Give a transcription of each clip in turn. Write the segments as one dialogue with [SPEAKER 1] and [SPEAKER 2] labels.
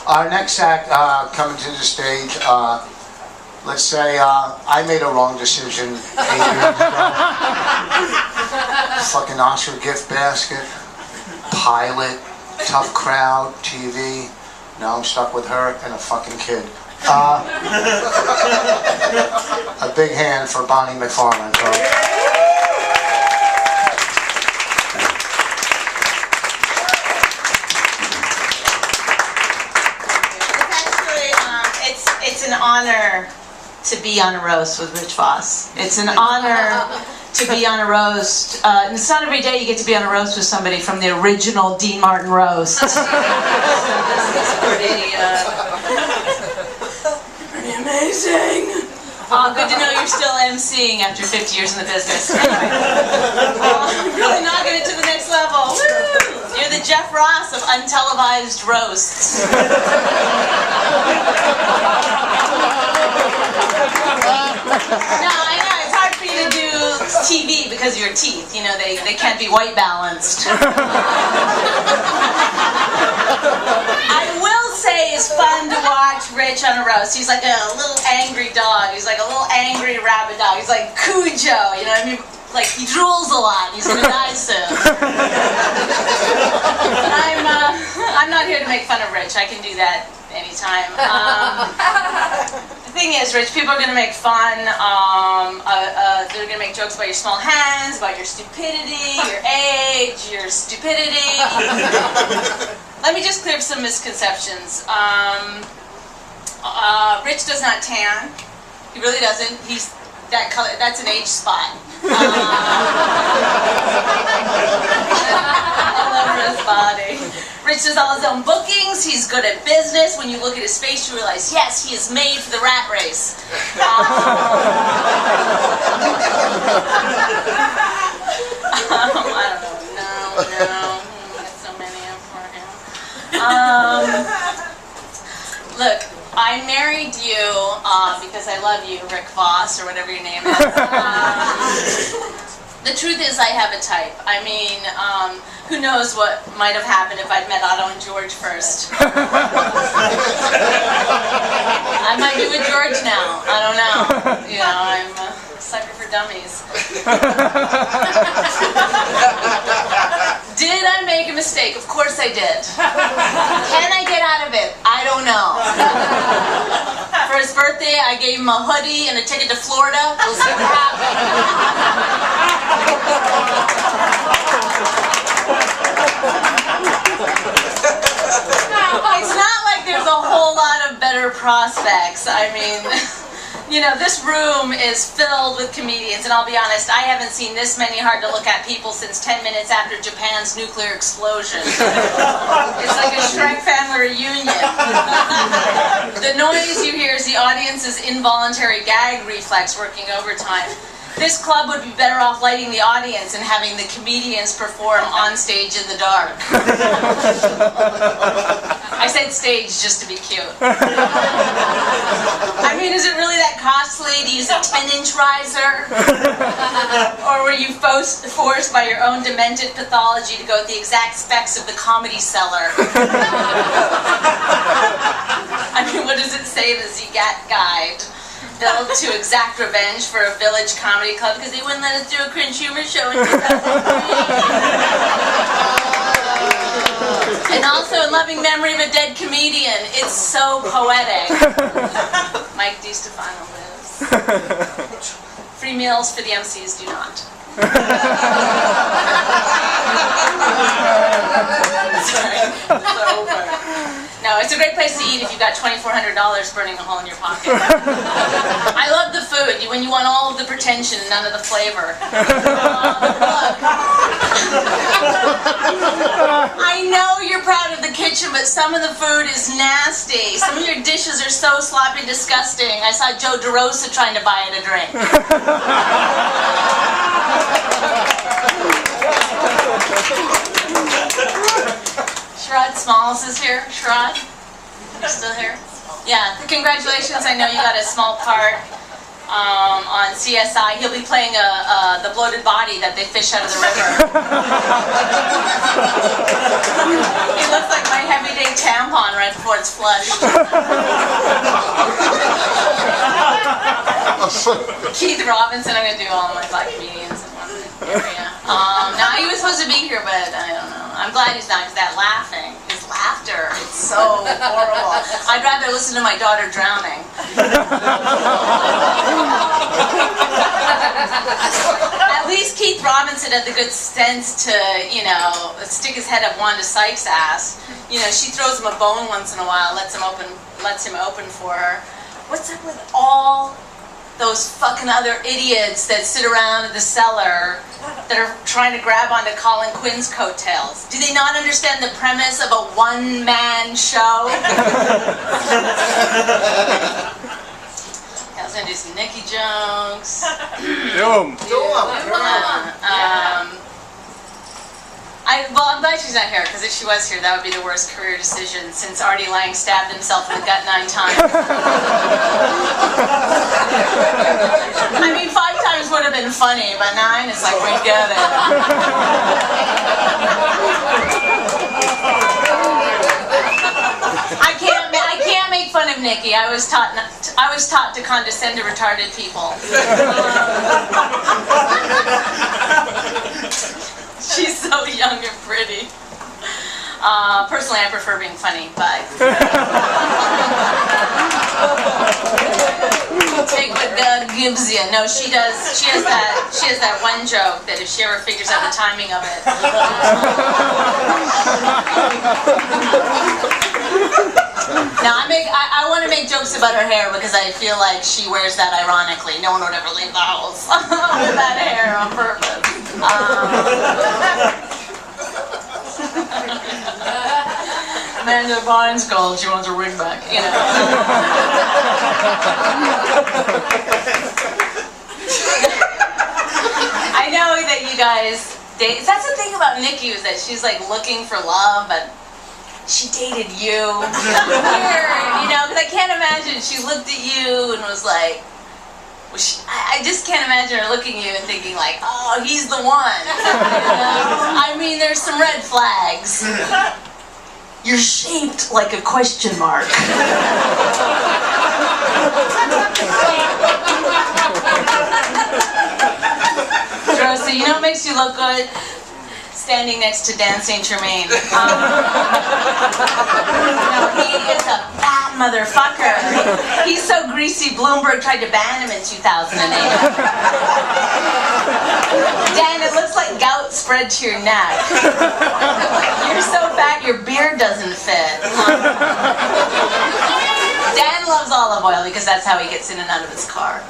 [SPEAKER 1] Our next act coming to the stage, let's say I made a wrong decision 8 years ago. Fucking Oscar gift basket, pilot, tough crowd, TV. Now I'm stuck with her and a fucking kid. A big hand for Bonnie McFarlane, folks.
[SPEAKER 2] It's an honor to be on a roast with Rich Voss. It's an honor to be on a roast. It's not every day you get to be on a roast with somebody from the original Dean Martin roast. This is pretty amazing. Good to know you're still emceeing after 50 years in the business. Anyway, really knocking it to the next level. Woo! You're the Jeff Ross of untelevised roasts. No, I know, it's hard for you to do TV because of your teeth. You know, they can't be white balanced. I will say it's fun to watch Rich on a roast. He's like a little angry dog. He's like a little angry rabbit dog. He's like Cujo, you know what I mean? Like, he drools a lot. He's gonna die soon. But I'm not here to make fun of Rich. I can do that anytime. The thing is, Rich, people are going to make fun. They're going to make jokes about your small hands, about your stupidity, your age, your stupidity. Let me just clear up some misconceptions. Rich does not tan. He really doesn't. He's that color. That's an age spot. All over his body. Rich does all his own bookings. He's good at business. When you look at his face, you realize, yes, he is made for the rat race. I don't know. No. There's so many of them for him. Look, I married you because I love you, Rick Voss, or whatever your name is. The truth is, I have a type. I mean, who knows what might have happened if I'd met Otto and George first. I might be with George now. I don't know. You know, I'm a sucker for dummies. Did I make a mistake? Of course I did. Can I get out of it? I don't know. For his birthday, I gave him a hoodie and a ticket to Florida. We'll see what happens. It's not like there's a whole lot of better prospects. I mean, you know, this room is filled with comedians, and I'll be honest, I haven't seen this many hard-to-look-at people since 10 minutes after Japan's nuclear explosion. It's like a Shrek family reunion. The noise you hear is the audience's involuntary gag reflex working overtime. This club would be better off lighting the audience and having the comedians perform on stage in the dark. I said stage just to be cute. I mean, is it really that costly to use a 10-inch riser? Or were you forced by your own demented pathology to go with the exact specs of the Comedy Cellar? I mean, what does it say in the ZGAT guide? Built to exact revenge for a village comedy club because they wouldn't let us do a cringe humor show in 2003. And also in loving memory of a dead comedian. It's so poetic. Mike DiStefano lives. Free meals for the MCs do not. Sorry. It's over. No, it's a great place to eat if you've got $2,400 burning a hole in your pocket. I love the food, when you want all of the pretension and none of the flavor. Look. I know you're proud of the kitchen, but some of the food is nasty. Some of your dishes are so sloppy and disgusting. I saw Joe DeRosa trying to buy it a drink. Sherrod Smalls is here. Sherrod, you still here? Yeah, congratulations. I know you got a small part on CSI. He'll be playing the bloated body that they fish out of the river. He looks like my everyday tampon right before it's flushed. Keith Robinson, I'm going to do all of my black comedians in one area. No, he was supposed to be here, but I don't know. I'm glad he's not, because that laughing, his laughter, it's so horrible. I'd rather listen to my daughter drowning. At least Keith Robinson had the good sense to, you know, stick his head up Wanda Sykes' ass. You know, she throws him a bone once in a while, lets him open for her. What's up with all those fucking other idiots that sit around in the cellar that are trying to grab onto Colin Quinn's coattails? Do they not understand the premise of a one-man show? I was gonna do some Nikki jokes.
[SPEAKER 3] Do them.
[SPEAKER 2] Well, I'm glad she's not here, because if she was here, that would be the worst career decision, since Artie Lang stabbed himself in the gut 9 times. I mean, 5 times would have been funny, but 9, it's like, we get it. I can't make fun of Nikki. I was taught to condescend to retarded people. She's so young and pretty. Personally, I prefer being funny, but take what God gives you. No, she does. She has that one joke that if she ever figures out the timing of it. Now I want to make jokes about her hair because I feel like she wears that ironically. No one would ever leave the house with that hair on purpose. Amanda Bynes called. She wants her wig back. You know. I know that you guys date. That's the thing about Nikki, is that she's like looking for love, but she dated you. Weird, you know, because I can't imagine she looked at you and was like, I just can't imagine her looking at you and thinking like, oh, he's the one. You know? I mean, there's some red flags. You're shaped like a question mark. DeRosa, you know what makes you look good? Standing next to Dan St. Germain. No, he is a bad motherfucker. He's so greasy, Bloomberg tried to ban him in 2008. Dan, it looks like gout spread to your neck. You're so fat your beard doesn't fit. Dan loves olive oil because that's how he gets in and out of his car.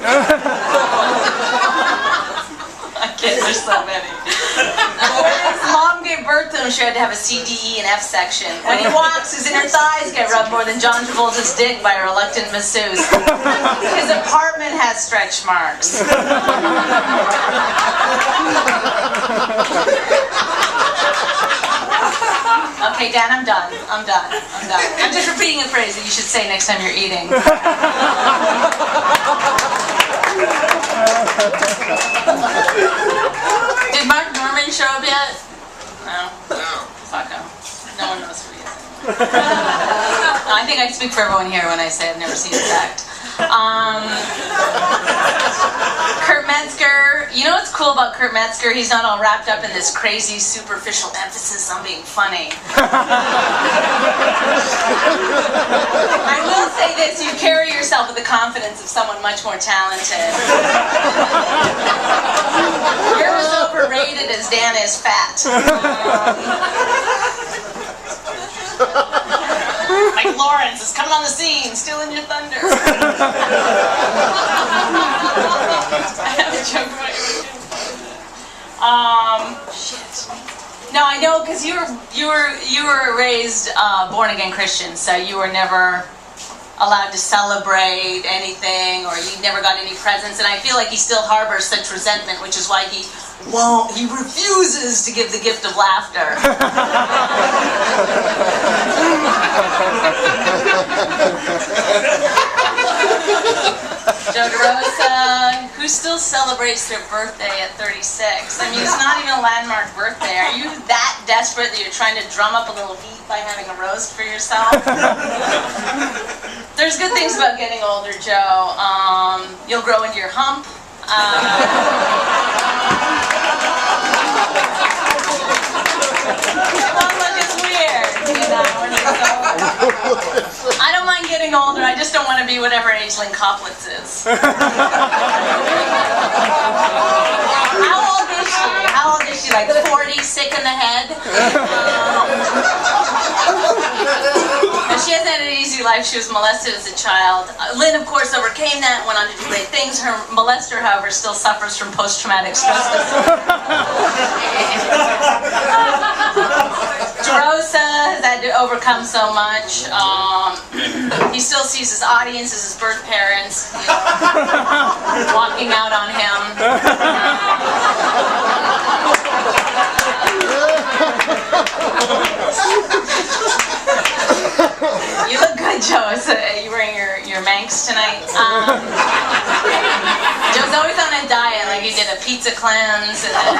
[SPEAKER 2] I can't, there's so many. When his mom gave birth to him, she had to have a C, D, E, and F section. When he walks, his inner thighs get rubbed more than John Travolta's dick by a reluctant masseuse. His apartment has stretch marks. Okay, Dan, I'm done. I'm just repeating a phrase that you should say next time you're eating. Did Mark Norman show up yet? No. Fuck him. No one knows who he is anymore. I think I speak for everyone here when I say I've never seen his act. Kurt Metzger. You know what's cool about Kurt Metzger? He's not all wrapped up in this crazy, superficial emphasis on being funny. I will say this, you carry yourself with the confidence of someone much more talented. You're as overrated as Dan is fat. Like Lawrence is coming on the scene, stealing your thunder. I have a joke about you. Shit. No, I know, because you were raised born again Christian, so you were never allowed to celebrate anything, or you never got any presents, and I feel like he still harbors such resentment, which is why he refuses to give the gift of laughter. Joe DeRosa, who still celebrates their birthday at 36? I mean, it's not even a landmark birthday. Are you that desperate that you're trying to drum up a little heat by having a roast for yourself? There's good things about getting older, Joe. You'll grow into your hump. It's weird, you know. I don't mind getting older, I just don't want to be whatever Aisling Koplitz is. How old is she? How old is she? Like 40, sick in the head? She hasn't had an easy life. She was molested as a child. Lynn, of course, overcame that, went on to do great things. Her molester, however, still suffers from post-traumatic stress disorder. DeRosa has had to overcome so much. He still sees his audience as his birth parents, you know, walking out on him. You look good, Joe. So, you wearing your Manx tonight? Joe's always on a diet, like he did a pizza cleanse, and then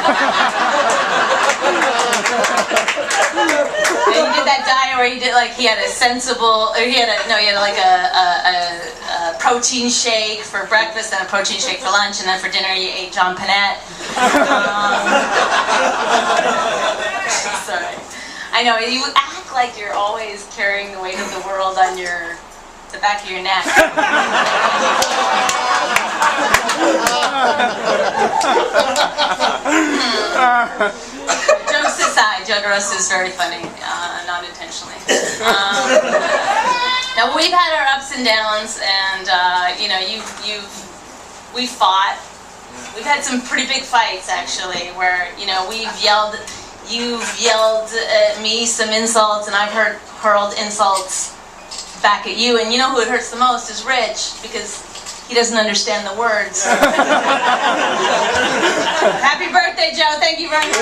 [SPEAKER 2] he did that diet where he did like he had a sensible, or he had like a protein shake for breakfast and a protein shake for lunch, and then for dinner he ate John Panette. Sorry. I know, you act like you're always carrying the weight of the world on the back of your neck. Jokes aside, Joe DeRosa is very funny, not intentionally. Now, we've had our ups and downs, and, you know, we've fought. We've had some pretty big fights, actually, where, you know, you've yelled at me some insults, and I've hurled insults back at you. And you know who it hurts the most is Rich, because he doesn't understand the words. Happy birthday, Joe. Thank you very much.